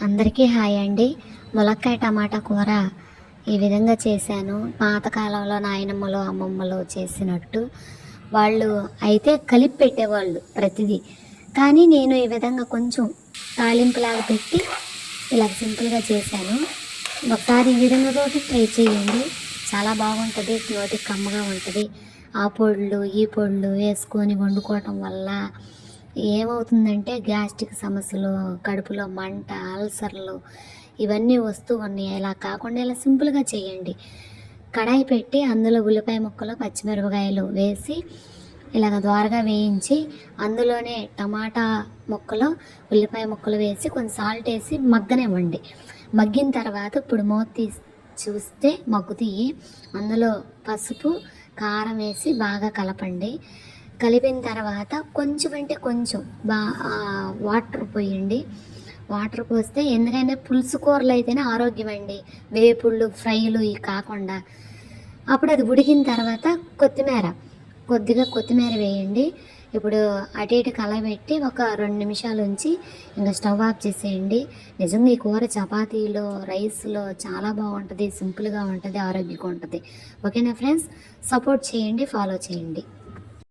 అందరికీ హాయ్ అండి. ములక్కాయ టమాటా కూర ఈ విధంగా చేశాను. పాతకాలంలో నాయనమ్మలు అమ్మమ్మలు చేసినట్టు వాళ్ళు అయితే కలిపి పెట్టేవాళ్ళు ప్రతిదీ. కానీ నేను ఈ విధంగా కొంచెం తాలింపులాగా పెట్టి ఇలా సింపుల్గా చేశాను. ఒకసారి ఈ విధంగా తోటి ట్రై చేయండి, చాలా బాగుంటుంది. నోటికి కమ్మగా ఉంటుంది. ఆ పొడులు ఈ పొడులు వేసుకొని వండుకోవటం వల్ల ఏమవుతుందంటే గ్యాస్ట్రిక్ సమస్యలు, కడుపులో మంట, అల్సర్లు ఇవన్నీ వస్తూ ఉన్నాయి. ఇలా కాకుండా ఇలా సింపుల్గా చేయండి. కడాయి పెట్టి అందులో ఉల్లిపాయ ముక్కలు, పచ్చిమిరపకాయలు వేసి ఇలాగ ద్వారగా వేయించి అందులోనే టమాటా ముక్కలు, ఉల్లిపాయ ముక్కలు వేసి కొంచెం సాల్ట్ వేసి మగ్గనివ్వండి. మగ్గిన తర్వాత ఇప్పుడు మూత తీసి చూస్తే మగ్గుతాయి. అందులో పసుపు, కారం వేసి బాగా కలపండి. కలిపిన తర్వాత కొంచెం అంటే కొంచెం వాటర్ పోయండి. వాటర్ పోస్తే ఎందుకంటే పులుసు కూరలు అయితేనే ఆరోగ్యం అండి, వేపుళ్ళు ఫ్రైలు ఇవి కాకుండా. అప్పుడు అది ఉడికిన తర్వాత కొద్దిగా కొత్తిమీర వేయండి. ఇప్పుడు అటు ఇటు కలబెట్టి ఒక 2 నిమిషాలు ఉంచి ఇంకా స్టవ్ ఆఫ్ చేసేయండి. నిజంగా ఈ కూర చపాతీలో, రైస్లో చాలా బాగుంటుంది. సింపుల్గా ఉంటుంది, ఆరోగ్యంగా ఉంటుంది. ఓకేనా ఫ్రెండ్స్, సపోర్ట్ చేయండి, ఫాలో చేయండి.